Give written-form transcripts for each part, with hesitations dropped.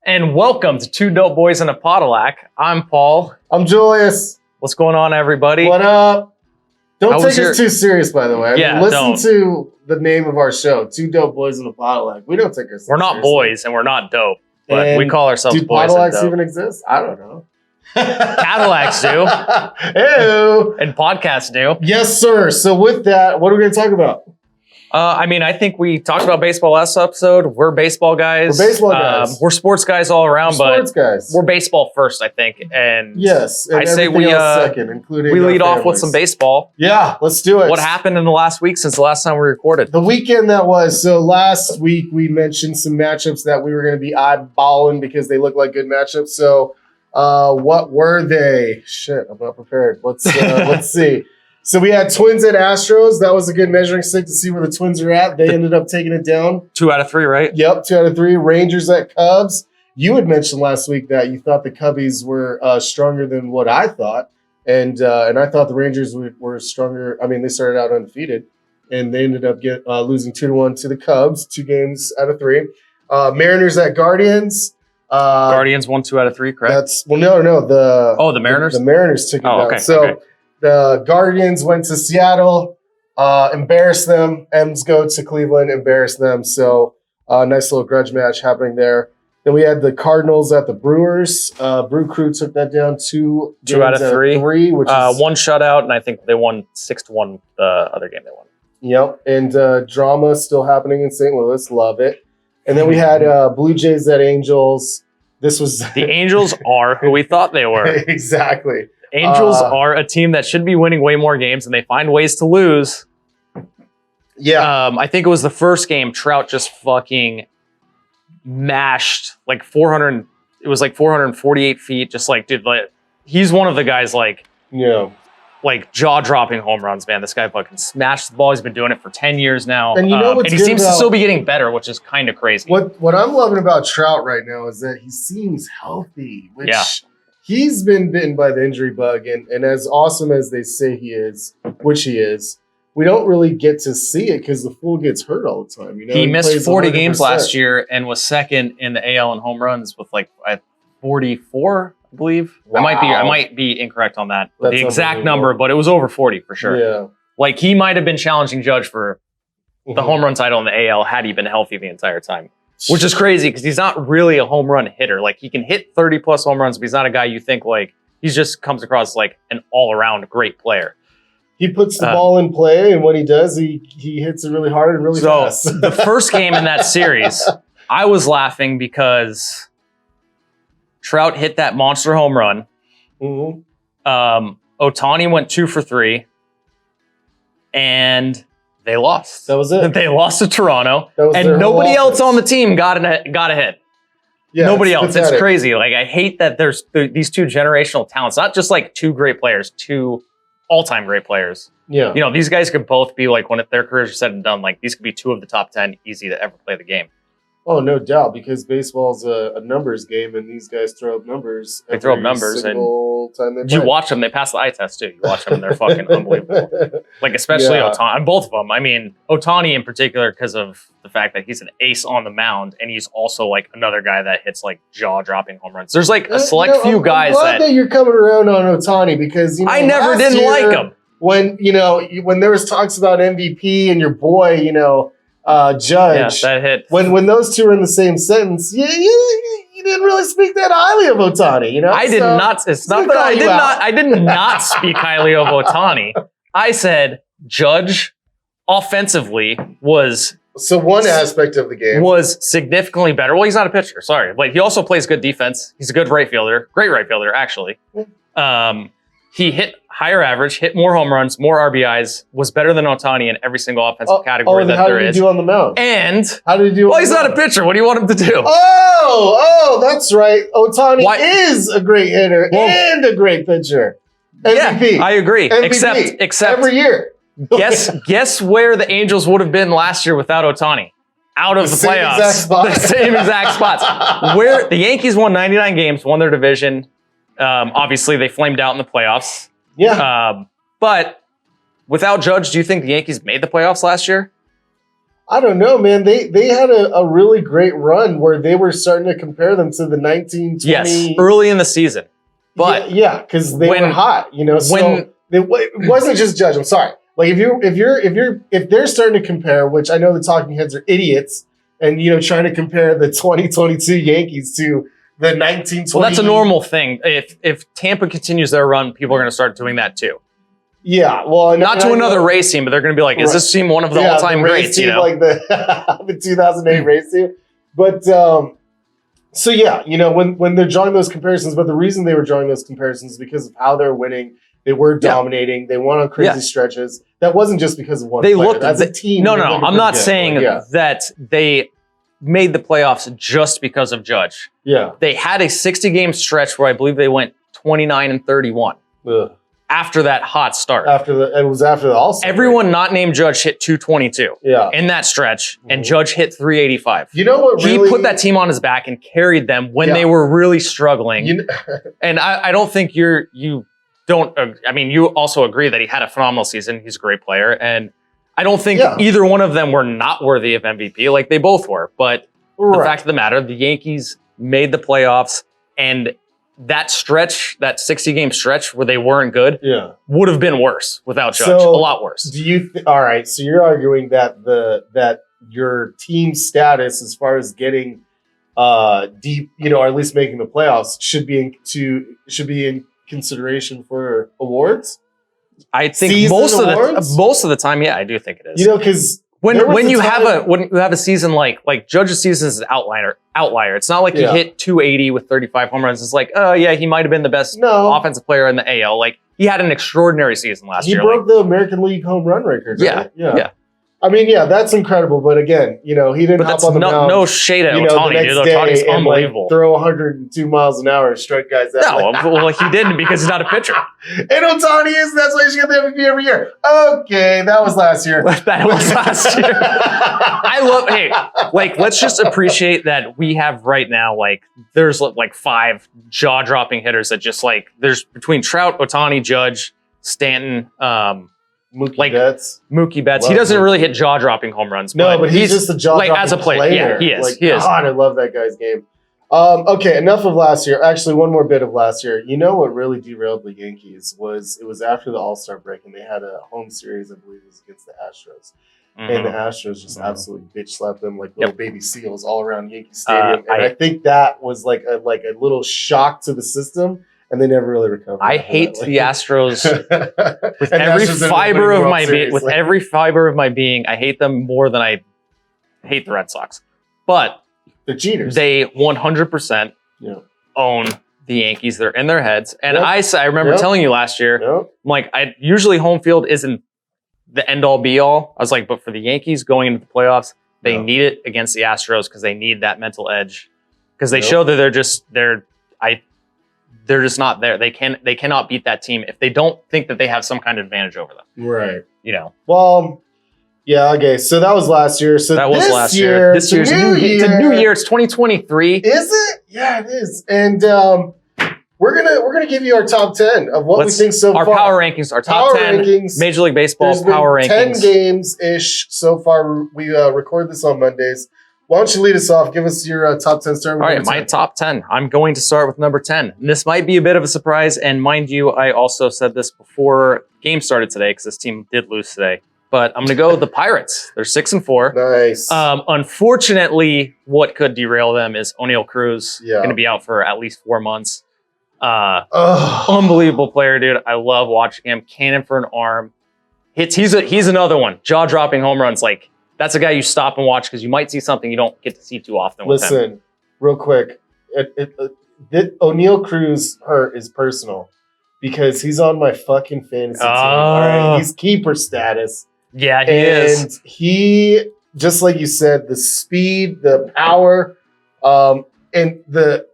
And welcome to Two Dope Boys in a Podalac. I'm Paul. I'm Julius. What's going on, everybody? What up? Don't take us too serious, by the way. I mean, listen to the name of our show, Two Dope Boys in a Podalac. We don't take ourselves We're not seriously. boys and we're not dope, but And we call ourselves do boys and Podalacs dope. even exist? I don't know. Cadillacs do. Ew. And podcasts do. Yes, sir. So with that, what are we going to talk about? I think we talked about baseball last episode. We're baseball guys. We're baseball guys. We're sports guys all around, Sports guys. We're baseball first, I think. And yes, and I say we second, including we our lead off with families. some baseball. Yeah, let's do it. What happened in the last week since the last time we recorded? The weekend that was. So last week we mentioned some matchups that we were going to be eyeballing because they look like good matchups. So what were they? Shit, I'm not prepared. Let's see. So we had Twins at Astros. That was a good measuring stick to see where the Twins are at. They ended up taking it down. 2 out of 3, right? Yep, 2 out of 3. Rangers at Cubs. You had mentioned last week that you thought the Cubbies were stronger than what I thought. And I thought the Rangers were stronger. I mean, they started out undefeated, and they ended up losing 2-1 to the Cubs, 2 games out of 3. Mariners at Guardians. Guardians won 2 out of 3, correct? No. The Mariners? The Mariners took it down. Okay, so okay. The Guardians went to Seattle, embarrassed them. M's go to Cleveland, embarrassed them. So nice little grudge match happening there. Then we had the Cardinals at the Brewers. Brew Crew took that down 2 out of 3, which is 1 shutout, and I think they won 6-1 the other game they won. Yep, and drama still happening in St. Louis. Love it. And then we had Blue Jays at Angels. This was the Angels are who we thought they were. Exactly. Angels are a team that should be winning way more games, and they find ways to lose. Yeah. I think it was the first game. Trout just fucking mashed like 400. It was like 448 feet. Just like, dude, like, he's one of the guys like jaw-dropping home runs, man. This guy fucking smashed the ball. He's been doing it for 10 years now. And you know what's and he good seems to about- still be getting better, which is kind of crazy. What I'm loving about Trout right now is that he seems healthy, which he's been bitten by the injury bug. And as awesome as they say he is, which he is, we don't really get to see it because the fool gets hurt all the time. You know, he missed plays 40 100%. games last year and was second in the AL in home runs with like 44, I believe. Wow. I might be incorrect on that. That's the exact unbelievable. number, but it was over 40 for sure. Yeah. Like he might have been challenging Judge for the home run title in the AL had he been healthy the entire time. Which is crazy because he's not really a home run hitter. Like he can hit 30 plus home runs, but he's not a guy you think like he just comes across like an all-around great player. He puts the ball in play, and when he does, he hits it really hard and really fast. So the first game in that series, I was laughing because Trout hit that monster home run. Mm-hmm. Ohtani went 2 for 3, and they lost. That was it. They lost to Toronto, That was and their whole nobody else offense. on the team got a hit. Yeah, Nobody else. It's pathetic. crazy. Like I hate that there's these 2 generational talents, not just like 2 great players, 2 all-time great players. Yeah. You know, these guys could both be like when their careers are said and done, like these could be 2 of the top 10 easy to ever play the game. Oh, no doubt, because baseball's a numbers game, and these guys throw up numbers. They throw up every numbers, single time they You play. watch them, they pass the eye test too. You watch them, and they're fucking unbelievable. Like especially Yeah. Ohtani, both of them. I mean, Ohtani in particular because of the fact that he's an ace on the mound, and he's also like another guy that hits like jaw-dropping home runs. There's like a select few guys I'm glad that you're coming around on Ohtani because I never last didn't year, like him. When there was talks about MVP and your boy, Judge. Yeah, that hit. When those two are in the same sentence, you didn't really speak that highly of Ohtani. I did not. It's not that I did not. I did not speak highly of Ohtani. I said Judge offensively was one aspect of the game was significantly better. Well, he's not a pitcher. Sorry, but he also plays good defense. He's a good right fielder, great right fielder actually. He hit higher average, hit more home runs, more RBIs, was better than Ohtani in every single offensive category and that how there did is. he do on the mound? And how did he do? Well, he's not a pitcher. What do you want him to do? That's right. Ohtani is a great hitter and a great pitcher. MVP. Yeah, I agree. MVP. Except every year. Guess where the Angels would have been last year without Ohtani? Out of the playoffs. The same exact spots. Where the Yankees won 99 games, won their division. Obviously, they flamed out in the playoffs. Yeah. But without Judge, do you think the Yankees made the playoffs last year? I don't know, man. They had a really great run where they were starting to compare them to the 1920. Yes, early in the season. But yeah, because they were hot, you know. So it wasn't just Judge. I'm sorry. Like if they're starting to compare, which I know the talking heads are idiots, and trying to compare the 2022 Yankees to the 1920. Well, that's a normal thing. If Tampa continues their run, people are going to start doing that too. Yeah, well, not to another race team, but they're going to be like, "Is this team one of the all-time greats?" Team, like the 2008 race team. But so yeah, when they're drawing those comparisons, but the reason they were drawing those comparisons is because of how they're winning. They were dominating. They won on crazy stretches. That wasn't just because of one player. Looked as a team. No. I'm not saying that they made the playoffs just because of Judge. Yeah, they had a 60-game stretch where I believe they went 29-31. Ugh. After that hot start. It was after the All-Star. Everyone not named Judge hit 222 in that stretch, and Judge hit 385. You know what really... He put that team on his back and carried them when they were really struggling. And I don't think you also agree that he had a phenomenal season. He's a great player. And I don't think either one of them were not worthy of MVP. Like, they both were. But the fact of the matter, the Yankees made the playoffs, and that stretch, that 60-game stretch where they weren't good, would have been worse without Judge. A lot worse. All right, so you're arguing that that your team status as far as getting deep, or at least making the playoffs should be in consideration for awards? I think most of the time, I do think it is. Because when you have a season like Judge's season is an outlier. It's not like he hit 280 with 35 home runs. It's like, oh yeah, he might have been the best offensive player in the AL. Like, he had an extraordinary season last year. He broke the American League home run record. Right? Yeah. I mean, that's incrable. But again, he didn't hop on the mound. No shade at Ohtani, dude. Ohtani's unbelievable. Throw 102 miles an hour and strike guys out. No, well, he didn't because he's not a pitcher. And Ohtani is. That's why he should get the MVP every year. Okay, that was last year. That was last year. Let's just appreciate that we have right now, there's 5 jaw-dropping hitters that just there's between Trout, Ohtani, Judge, Stanton, Mookie Betts. Mookie Betts. He doesn't really hit jaw-dropping home runs. But he's just a jaw-dropping as a player. Yeah, he is. God, I love that guy's game. Okay, enough of last year. Actually, one more bit of last year. You know what really derailed the Yankees was after the All-Star break, and they had a home series, I believe it was against the Astros. Mm-hmm. And the Astros just absolutely bitch slapped them like little baby seals all around Yankee Stadium. And I think that was like a little shock to the system. And they never really recovered. I hate the Astros with every fiber of my being. With every fiber of my being, I hate them more than I hate the Red Sox. But they're cheaters. They 100% own the Yankees. They're in their heads. And I remember telling you last year, I'm like, usually home field isn't the end-all, be-all. I was like, but for the Yankees going into the playoffs, they need it against the Astros because they need that mental edge. Because they show that they're just not there. They cannot beat that team if they don't think that they have some kind of advantage over them. Right. Well, yeah, okay. So that was last year. So that was last year. This year's it's a new year. It's 2023. Is it? Yeah, it is. And we're gonna give you our top 10 of what we think so far. Our power rankings, our top 10 rankings, Major League Baseball power rankings. 10 games ish so far. We record this on Mondays. Why don't you lead us off? Give us your top 10 start. All right, my top 10. I'm going to start with number 10. And this might be a bit of a surprise. And mind you, I also said this before game started today because this team did lose today. But I'm going to go with the Pirates. They're 6-4. Nice. Unfortunately, what could derail them is O'Neal Cruz. Going to be out for at least 4 months. Unbelievable player, dude. I love watching him. Cannon for an arm. He's another one. Jaw-dropping home runs. That's a guy you stop and watch because you might see something you don't get to see too often with him. Listen, real quick. O'Neal Cruz hurt is personal because he's on my fucking fantasy team. All right? He's keeper status. Yeah, he is. And he, just like you said, the speed, the power, and the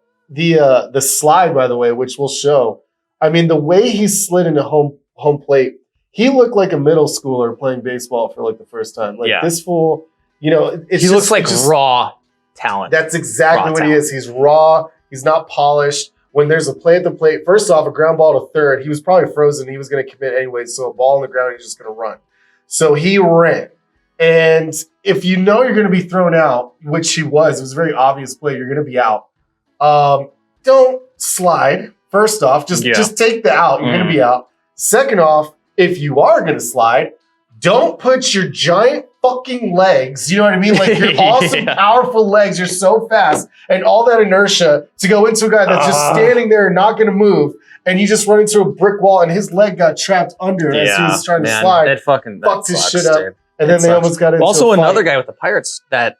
slide, by the way, which we'll show. I mean, the way he slid into home plate, he looked like a middle schooler playing baseball for the first time. This fool, he looks like raw talent. That's exactly what he is. He's raw. He's not polished. When there's a play at the plate, first off, a ground ball to third, he was probably frozen. He was going to commit anyway. So a ball on the ground, he's just going to run. So he ran. And if you know you're going to be thrown out, which he was, it was a very obvious play, you're going to be out. Don't slide. First off, just take the out. You're going to be out. Second off, if you are going to slide, don't put your giant fucking legs, you know what I mean? Like your awesome, powerful legs, you're so fast, and all that inertia to go into a guy that's just standing there and not going to move, and you just run into a brick wall, and his leg got trapped under as he was trying to slide. That fucked his sucks, shit up. dude. And then they almost got into also a fight. another guy with the Pirates that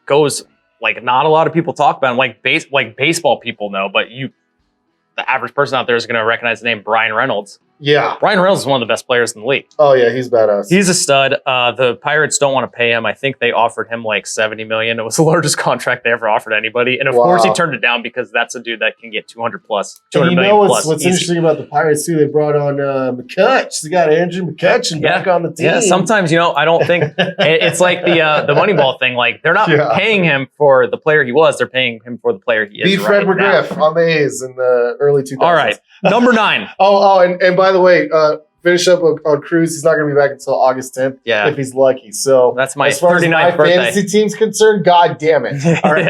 goes like not a lot of people talk about him, like baseball people know, but the average person out there is going to recognize the name Brian Reynolds. Yeah. Brian Reynolds is one of the best players in the league. Oh, yeah, he's badass. He's a stud. The Pirates don't want to pay him. I think they offered him like $70 million. It was the largest contract they ever offered anybody. And of course he turned it down because that's a dude that can get 200 plus, 200 million plus. What's interesting about the Pirates too, they brought on McCutch. They got Andrew McCutcheon back on the team. Yeah, sometimes, I don't think it's like the Moneyball thing. Like they're not paying him for the player he was. They're paying him for the player he is. Beat Fred McGriff on the A's in the early 2000s. All right. Number 9. And by the way, finish up on Cruz. He's not going to be back until August 10th. Yeah, if he's lucky. So that's my as far 39th as my birthday. fantasy team's concerned, God damn it! All right.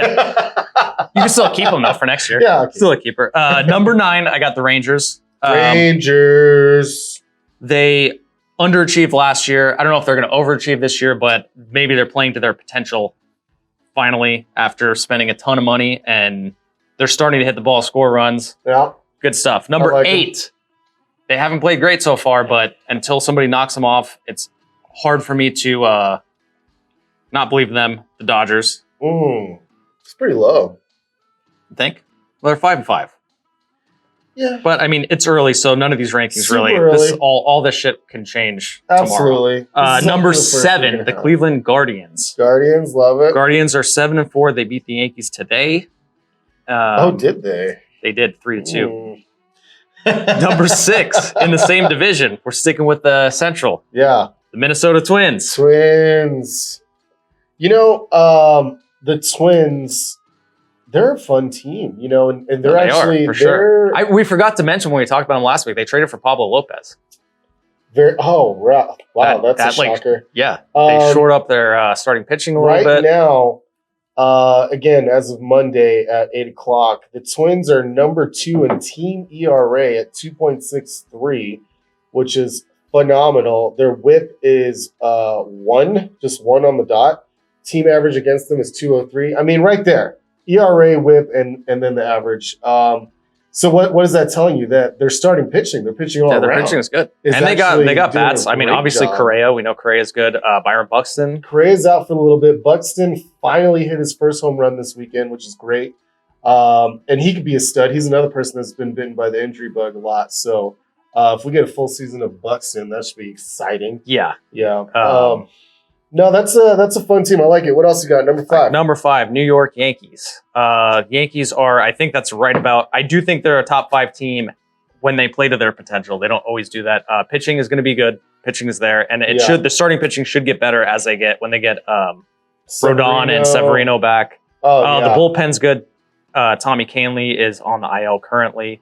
You can still keep him though for next year. Yeah, okay. Still a keeper. Number 9, I got the Rangers. Rangers. They underachieved last year. I don't know if they're going to overachieve this year, but maybe they're playing to their potential. Finally, after spending a ton of money, and they're starting to hit the ball, score runs. Yeah, good stuff. Number 8. They haven't played great so far, but until somebody knocks them off, it's hard for me to not believe in them. The Dodgers. It's pretty low. You think? Well, they're 5-5. Yeah, but I mean, it's early, so none of these rankings super really. Early. This all this shit can change. Absolutely. Tomorrow. Number 7, the Cleveland Guardians. Guardians, love it. Guardians are 7-4. They beat the Yankees today. Did they? They did 3-2. Number 6 in the same division. We're sticking with the Central. Yeah. The Minnesota Twins. The Twins, they're a fun team, and they're actually for sure. We forgot to mention when we talked about them last week, they traded for Pablo Lopez. Wow, that's a shocker. They shored up their starting pitching a little bit. Right now, again, as of Monday at 8 o'clock, the Twins are number 2 in team ERA at 2.63, which is phenomenal. Their WHIP is 1, just 1 on the dot. Team average against them is 203. I mean, right there, ERA, WHIP, and then the average. So what is that telling you? That they're starting pitching. They're pitching all around. Their pitching is good. And they got bats. I mean, obviously Correa. We know Correa is good. Byron Buxton. Correa's out for a little bit. Buxton finally hit his first home run this weekend, which is great. And he could be a stud. He's another person that's been bitten by the injury bug a lot. So if we get a full season of Buxton, that should be exciting. Yeah. No, that's a fun team. I like it. What else you got? Number 5. Number 5, New York Yankees. Yankees are, I think that's right about, I do think they're a top 5 team when they play to their potential. They don't always do that. Pitching is going to be good. Pitching is there. And the starting pitching should get better when they get Rodon and Severino back. The bullpen's good. Tommy Kahnle is on the IL currently.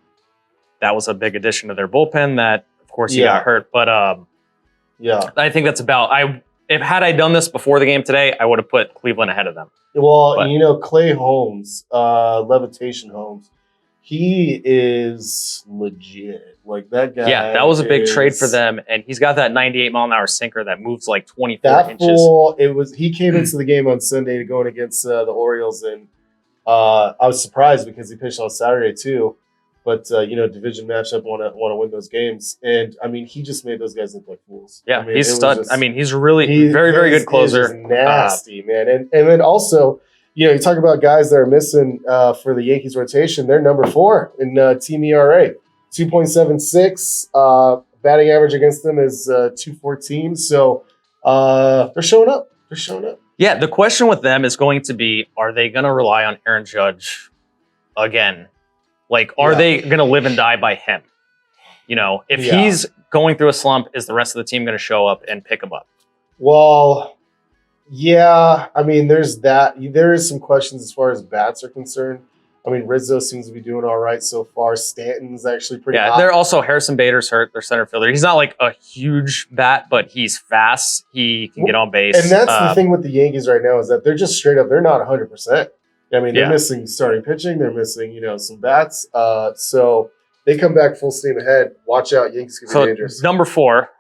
That was a big addition to their bullpen that, of course, he got hurt. But I think that's about, had I done this before the game today, I would have put Cleveland ahead of them. Well, Clay Holmes, Levitation Holmes, he is legit. Like that guy. Yeah, that was a big trade for them, and he's got that 98-mile-an-hour sinker that moves like 24 inches. He came into the game on Sunday going against the Orioles, and I was surprised because he pitched on Saturday too. But division matchup, want to win those games, and I mean, he just made those guys look like fools. Yeah, he's stud. He's really very, very good closer. Nasty man, and then also, you talk about guys that are missing for the Yankees rotation. They're number 4 in team ERA, 2.76. Batting average against them is 214. So they're showing up. Yeah, the question with them is going to be: are they going to rely on Aaron Judge again? Like, are they going to live and die by him? If he's going through a slump, is the rest of the team going to show up and pick him up? Well, yeah. I mean, there's that. There is some questions as far as bats are concerned. I mean, Rizzo seems to be doing all right so far. Stanton's actually pretty hot. They're also Harrison Bader's hurt, their center fielder. He's not like a huge bat, but he's fast. He can get on base. And that's the thing with the Yankees right now is that they're just straight up, they're not 100%. I mean, they're missing starting pitching. They're missing, some bats. So they come back full steam ahead. Watch out, Yankees can be dangerous. Number 4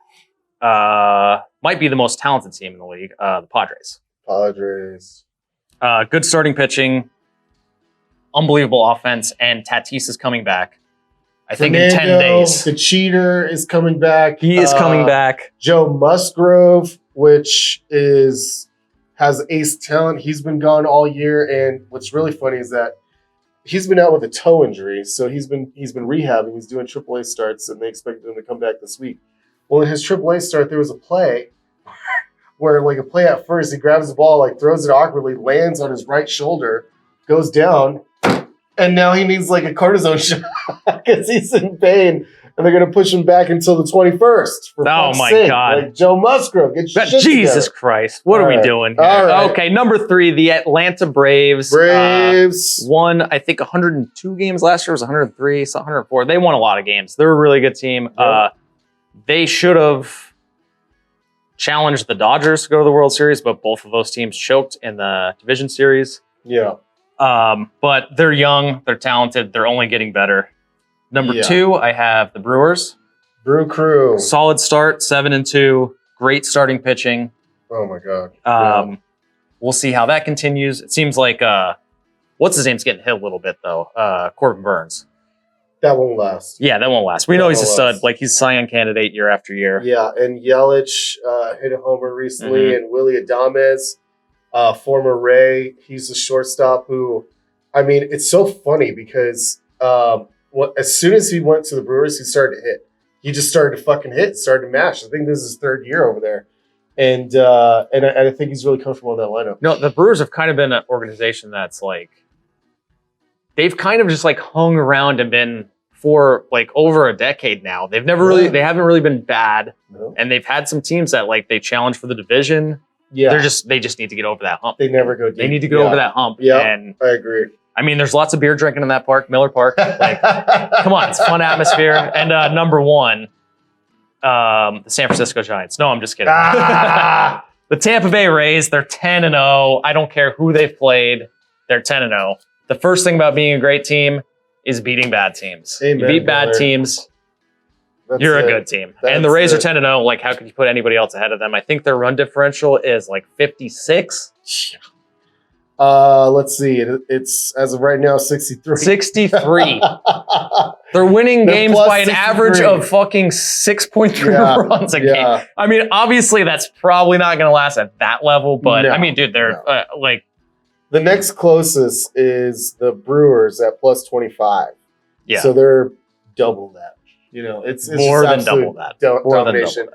might be the most talented team in the league, the Padres. Good starting pitching. Unbelievable offense, and Tatis is coming back. I think in 10 days. The cheater is coming back. He is coming back. Joe Musgrove, which has ace talent. He's been gone all year, and what's really funny is that he's been out with a toe injury, so he's been rehabbing. He's doing AAA starts, and they expected him to come back this week. Well, in his AAA start, there was a play where, like a play at first, he grabs the ball, like throws it awkwardly, lands on his right shoulder, goes down. And now he needs like a cortisone shot because he's in pain. And they're going to push him back until the 21st. Oh, my God. Like Joe Musgrove. Get your shit Jesus together. Christ. What are we doing here? All right. Okay, number 3, the Atlanta Braves. Won, I think, 102 games last year. It was 103, so 104. They won a lot of games. They're a really good team. Yep. They should have challenged the Dodgers to go to the World Series, but both of those teams choked in the division series. Yeah. But they're young, they're talented, they're only getting better. Number 2, I have the Brewers. Brew Crew. Solid start, 7-2, great starting pitching. Oh my God. We'll see how that continues. It seems like what's his name's getting hit a little bit though. Corbin Burns. That won't last. Yeah, that won't last. We know he's a stud. Like he's Cy Young candidate year after year. Yeah, and Yelich hit a homer recently, and Willie Adames. Former Ray, he's a shortstop who, I mean, it's so funny because as soon as he went to the Brewers, he started to hit. He just started to fucking hit, started to mash. I think this is his 3rd year over there. And I think he's really comfortable in that lineup. No, the Brewers have kind of been an organization that's like, they've kind of just like hung around and been for like over a decade now. They've never really, they haven't really been bad. No. And they've had some teams that like they challenge for the division. Yeah, they just need to get over that hump. They never go deep. They need to get over that hump. Yeah, and I agree. I mean, there's lots of beer drinking in that park, Miller Park. Like, come on, it's a fun atmosphere. And number 1, the San Francisco Giants. No, I'm just kidding. The Tampa Bay Rays, they're 10-0. I don't care who they've played. They're 10-0. The first thing about being a great team is beating bad teams. Amen, you beat bad teams. You're a good team. And the Rays are 10-0. Like, how could you put anybody else ahead of them? I think their run differential is like 56. Let's see. It's, as of right now, 63. 63. They're winning games by an average of fucking 6.3 runs a game. I mean, obviously, that's probably not going to last at that level. But, I mean, dude, they're like... The next closest is the Brewers at plus 25. Yeah. So they're double that. It's more than double that. Domination.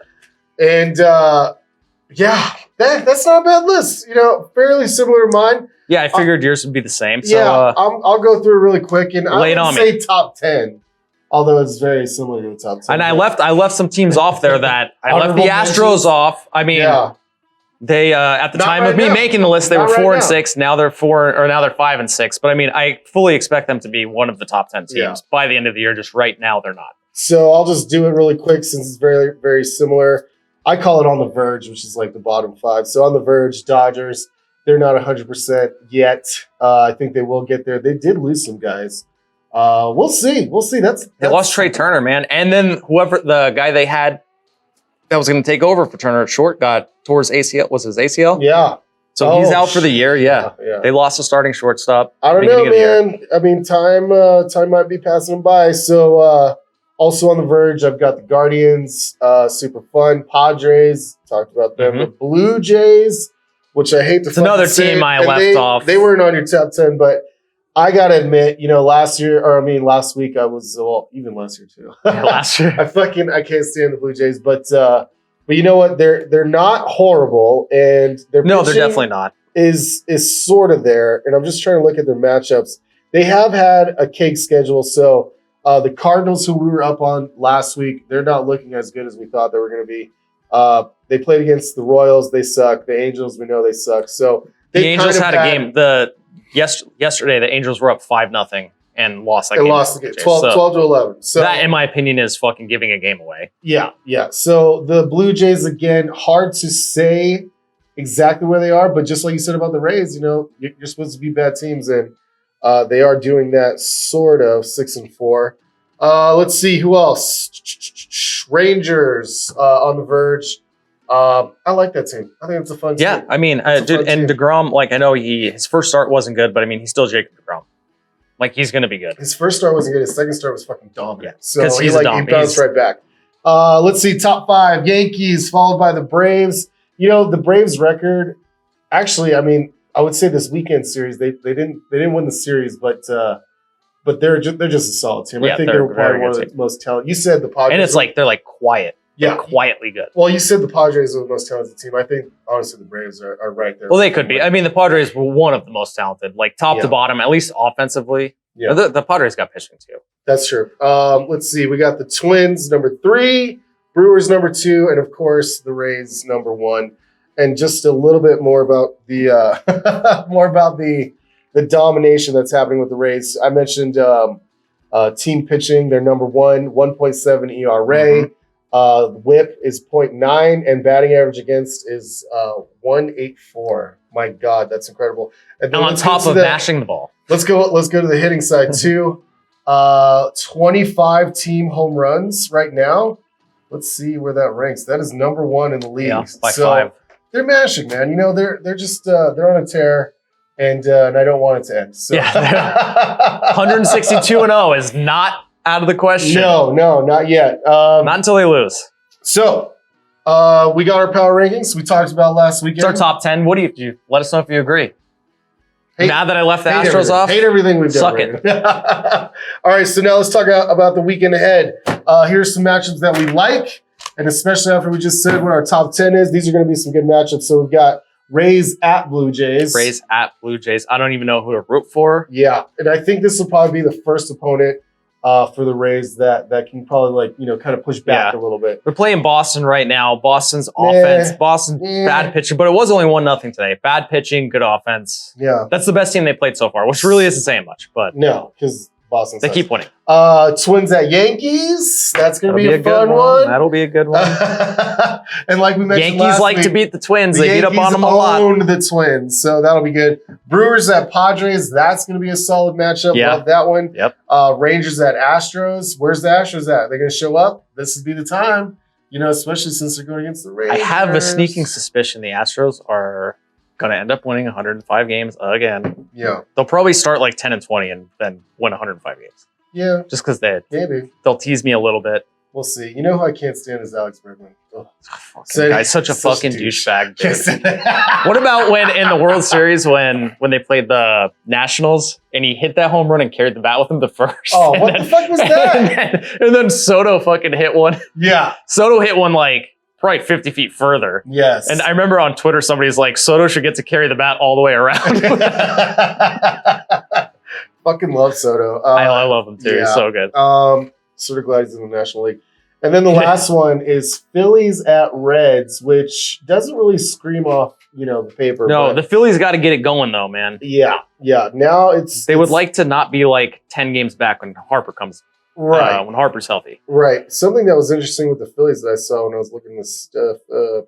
And that's not a bad list. Fairly similar to mine. Yeah, I figured yours would be the same. So I'll go through it really quick, and I would say me. top 10. Although it's very similar to the top 10. And I left some teams off there that I left the Astros off. I mean, they at the time of me making the list, they were 4-6. Now they're 5-6. But I mean, I fully expect them to be one of the top 10 teams by the end of the year. Just right now, they're not. So I'll just do it really quick since it's very, very similar. I call it on the verge, which is like the bottom 5. So on the verge, Dodgers, they're not 100% yet. I think they will get there. They did lose some guys. We'll see. They lost Trey Turner, man. And then the guy they had that was going to take over for Turner at short tore his ACL. Was his ACL? Yeah. So he's out for the year. Yeah. They lost a starting shortstop. I don't know, man. I mean, time might be passing them by. So, also on the verge, I've got the Guardians, super fun. Padres, talked about them. The Blue Jays, which I hate to It's another team I left off. They weren't on your top 10, but I got to admit, last week I was, even last year too. Last year. I can't stand the Blue Jays, but you know what? They're not horrible, and they're definitely not. Is sort of there, and I'm just trying to look at their matchups. They have had a cake schedule, so the Cardinals, who we were up on last week, they're not looking as good as we thought they were going to be. They played against the Royals. They suck. The Angels, we know they suck. So the Angels had a game. The yesterday the Angels were up 5-0 and lost that And game. lost the game, So 12 to 11. So that, in my opinion, is fucking giving a game away. Yeah. So the Blue Jays, again, hard to say exactly where they are, but just like you said about the Rays, you're supposed to be bad teams, and they are doing that sort of 6-4. Let's see who else. Rangers on the verge. I like that team. I think it's a fun team. Yeah, I mean, dude, and DeGrom, like, I know his first start wasn't good, but I mean, he's still Jacob DeGrom. Like, he's going to be good. His first start wasn't good. His second start was fucking dominant. Yeah, so he's he bounced right back. Let's see, top 5. Yankees, followed by the Braves. The Braves record, actually, I mean, I would say this weekend series, they didn't win the series, but they're just a solid team. Yeah, I think they're probably one of the most talented. You said the Padres. And it's like, they're like quiet. Yeah. They're quietly good. Well, you said the Padres are the most talented team. I think, honestly, the Braves are right there. Well, they could be. I mean, the Padres were one of the most talented, like top to bottom, at least offensively. Yeah. The Padres got pitching too. That's true. Let's see. We got the Twins, number 3, Brewers, number 2, and of course, the Rays, number 1. And just a little bit more about the the domination that's happening with the Rays. I mentioned team pitching. They're number 1, 1.7 ERA. Mm-hmm. WHIP is 0.9, and batting average against is 1.84. My God, that's incredible. And then on top of mashing the ball. Let's go to the hitting side too. 25 team home runs right now. Let's see where that ranks. That is number 1 in the league. Yeah, by 5. They're mashing, man. They're just they're on a tear, and I don't want it to end. So. Yeah, 162-0 is not out of the question. No, not yet. Not until they lose. So, we got our power rankings. We talked about last weekend. It's our top 10. What do you let us know if you agree? Now that I left the Astros everything. off, hate everything we've done. Suck it. All right, so now let's talk about the weekend ahead. Here's some matchups that we like, and especially after we just said what our top 10 is, these are going to be some good matchups. So we've got Rays at Blue Jays. Rays at Blue Jays. I don't even know who to root for. Yeah, and I think this will probably be the first opponent for the Rays that can probably kind of push back a little bit. They're playing Boston right now. Boston's offense, Boston bad pitching, but it was only 1-0 today. Bad pitching, good offense. Yeah, that's the best team they played so far, which really isn't saying much. But no, because Boston keep winning. Twins at Yankees. That's going to be a fun one. That'll be a good one. And like we mentioned, Yankees like to beat the Twins. They beat up on them a lot. Owned the Twins, so that'll be good. Brewers at Padres. That's going to be a solid matchup. Yeah. Love that one. Yep. Rangers at Astros. Where's the Astros at? They're going to show up. This would be the time. Especially since they're going against the Rangers. I have a sneaking suspicion the Astros are going to end up winning 105 games again. Yeah. They'll probably start like 10-20 and then win 105 games. Yeah. Just because maybe they'll tease me a little bit. We'll see. You know who I can't stand is Alex Bergman. Guy's such a fucking douchebag. What about when in the World Series when they played the Nationals and he hit that home run and carried the bat with him to first? Oh, what the fuck was that? And then Soto fucking hit one. Yeah. Soto hit one like probably 50 feet further. Yes. And I remember on Twitter somebody's like, Soto should get to carry the bat all the way around. Fucking love Soto. I love him too. Yeah. He's so good. Sort of glad he's in the National League. And then the last one is Phillies at Reds, which doesn't really scream off, the paper. No, the Phillies got to get it going though, man. Yeah. Now they would like to not be like 10 games back when Harper comes. Right. When Harper's healthy. Right. Something that was interesting with the Phillies that I saw when I was looking this stuff up.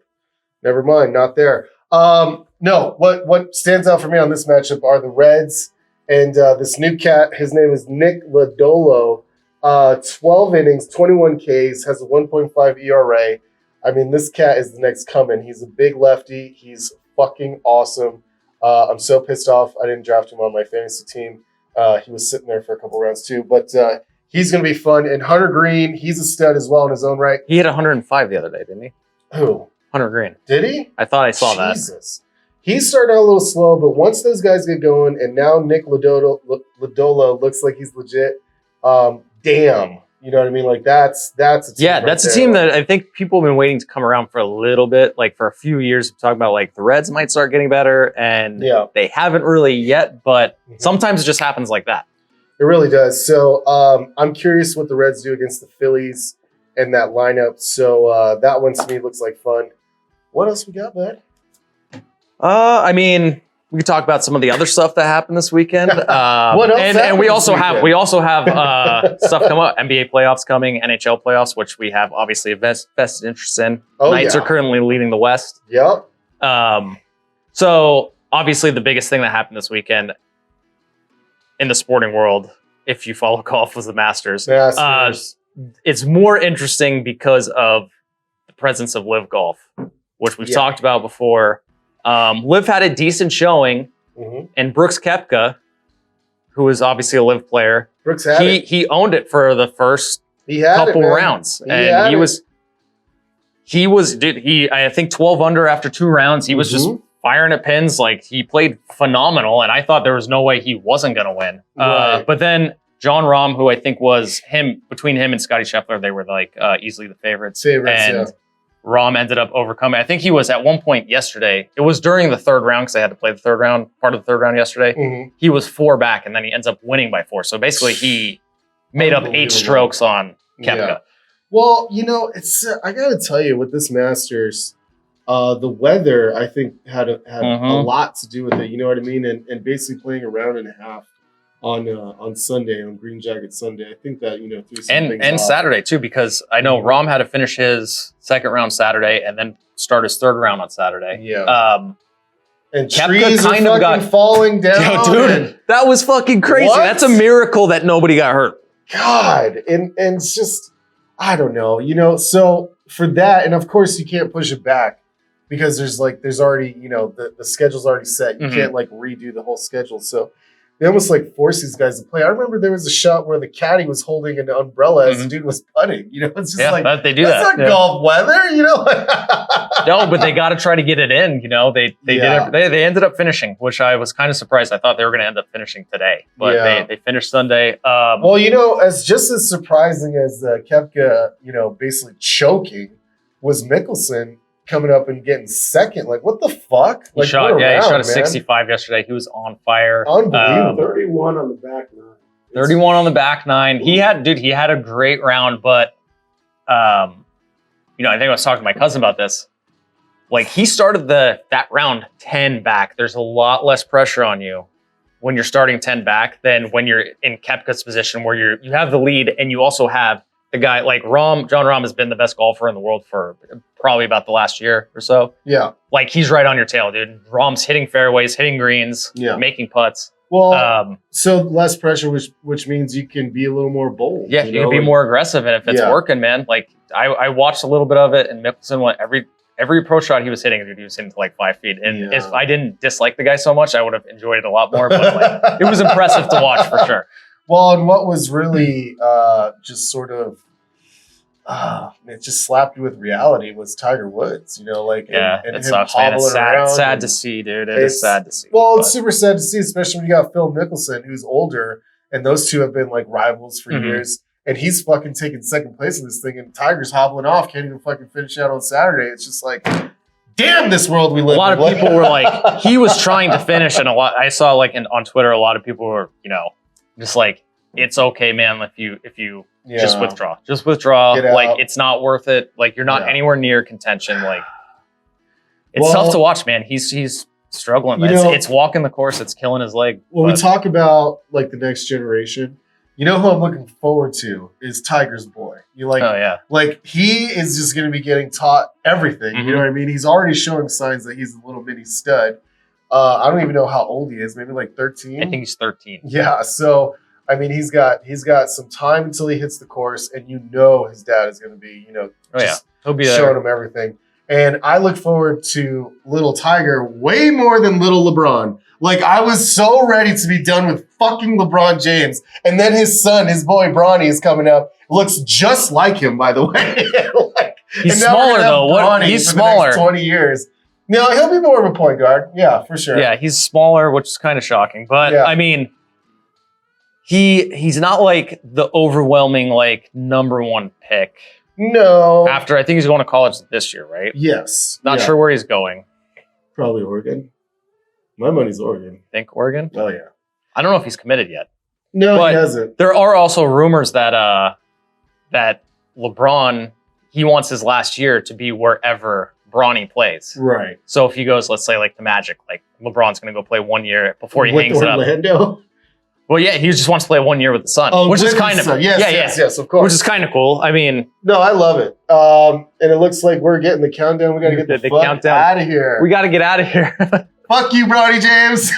Never mind, not there. No, what stands out for me on this matchup are the Reds and this new cat. His name is Nick Lodolo. 12 innings, 21 Ks, has a 1.5 ERA. I mean, this cat is the next coming. He's a big lefty. He's fucking awesome. I'm so pissed off I didn't draft him on my fantasy team. He was sitting there for a couple rounds too, but he's going to be fun. And Hunter Green, he's a stud as well in his own right. He hit 105 the other day, didn't he? Who? Hunter Green. Did he? I thought I saw that. Jesus. He started out a little slow, but once those guys get going, and now Nick Lodolo looks like he's legit. Damn, you know what I mean? Like that's a team that's a team that I think people have been waiting to come around for a little bit. Like for a few years, we're talking about like the Reds might start getting better, and they haven't really yet. But sometimes it just happens like that. It really does. So I'm curious what the Reds do against the Phillies and that lineup. So that one to me looks like fun. What else we got, bud? I mean, we could talk about some of the other stuff that happened this weekend. What else and we happened also this have stuff come up. NBA playoffs coming, NHL playoffs, which we have obviously a vested interest in. Knights are currently leading the West. Yep. So obviously the biggest thing that happened this weekend in the sporting world, if you follow golf, was the Masters. It's more interesting because of the presence of Live Golf, which we've talked about before. Liv had a decent showing, and Brooks Koepka, who is obviously a Liv player, he owned it for the first couple rounds, and he was I think 12 under after 2 rounds. He was just firing at pins. Like, he played phenomenal, and I thought there was no way he wasn't going to win. But then John Rahm, who I think was between him and Scottie Scheffler, they were like easily the favorites. Rahm ended up overcoming. I think he was at one point yesterday. It was during the 3rd round because they had to play the 3rd round, part of the 3rd round yesterday. He was 4 back, and then he ends up winning by 4. So basically, he made up 8 strokes on Koepka. Yeah. Well, it's I got to tell you, with this Masters, the weather I think had a lot to do with it. You know what I mean? And basically playing a round and a half on Sunday, on Green Jacket Sunday. I think that, threw some things off. Saturday too, because I know Rahm had to finish his 2nd round Saturday and then start his 3rd round on Saturday. Yeah. And Koepka trees kind are of got falling down. Dude, that was fucking crazy. What? That's a miracle that nobody got hurt. God, and it's just, I don't know, so for that, and of course you can't push it back because there's already, the schedule's already set. You can't redo the whole schedule. So they almost force these guys to play. I remember there was a shot where the caddy was holding an umbrella as the dude was putting. It's just they do that's that. not golf weather, No, but they got to try to get it in. They did. They ended up finishing, which I was kind of surprised. I thought they were going to end up finishing today, but they finished Sunday. Well, as just as surprising as Koepka, basically choking, was Mickelson coming up and getting 2nd. What the fuck? He shot a 65 yesterday. He was on fire. Unbelievable. 31 on the back 9. 31 on the back 9. He had a great round, but I think I was talking to my cousin about this. He started that round 10 back. There's a lot less pressure on you when you're starting 10 back than when you're in Koepka's position where you have the lead and you also have the guy John Rahm has been the best golfer in the world for probably about the last year or so. Yeah. He's right on your tail, dude. Rahm's hitting fairways, hitting greens, making putts. Well, so less pressure, which means you can be a little more bold. Yeah, you can be more aggressive. And if it's working, man, I watched a little bit of it, and Mickelson went every approach shot he was hitting, dude, he was hitting to 5 feet. And if I didn't dislike the guy so much, I would have enjoyed it a lot more. But it was impressive to watch for sure. Well, and what was really just sort of, it just slapped you with reality was Tiger Woods, and it sucks, man. It's sad to see, dude. It is sad to see. Well, it's super sad to see, especially when you got Phil Mickelson, who's older, and those two have been rivals for years, and he's fucking taking 2nd place in this thing, and Tiger's hobbling off, can't even fucking finish out on Saturday. It's just damn, this world we live in. A lot of people were he was trying to finish, and I saw on Twitter, a lot of people were, just it's okay, man, if you just withdraw. Just withdraw. It's not worth it. You're not anywhere near contention. It's tough to watch, man. He's struggling. It's walking the course. It's killing his leg. When we talk about the next generation, who I'm looking forward to is Tiger's boy. Oh yeah. He is just going to be getting taught everything. You know what I mean? He's already showing signs that he's a little mini stud. I don't even know how old he is. Maybe 13. I think he's 13. Yeah. So I mean, he's got some time until he hits the course, and his dad is going to be, he'll be showing him everything. And I look forward to little Tiger way more than little LeBron. I was so ready to be done with fucking LeBron James, and then his son, his boy Bronny, is coming up. Looks just like him, by the way. He's smaller though. He's smaller. The next 20 years. No, he'll be more of a point guard. Yeah, for sure. Yeah, he's smaller, which is kind of shocking. But I mean, he's not the overwhelming number 1 pick. No. After I think he's going to college this year, right? Yes. Not sure where he's going. Probably Oregon. My money's Oregon. Think Oregon? Oh yeah. I don't know if he's committed yet. No, he hasn't. There are also rumors that that LeBron, he wants his last year to be wherever Bronny plays. Right. So if he goes, let's say like the Magic, like LeBron's going to go play 1 year before he With hangs it up. Orlando? Well, yeah, he just wants to play 1 year with the Sun, which is kind of yes, of course. which is kind of cool. I mean, no, I love it. And it looks like we're getting the countdown. We got to get the fuck countdown out of here. We got to get out of here. Fuck you, Bronny James.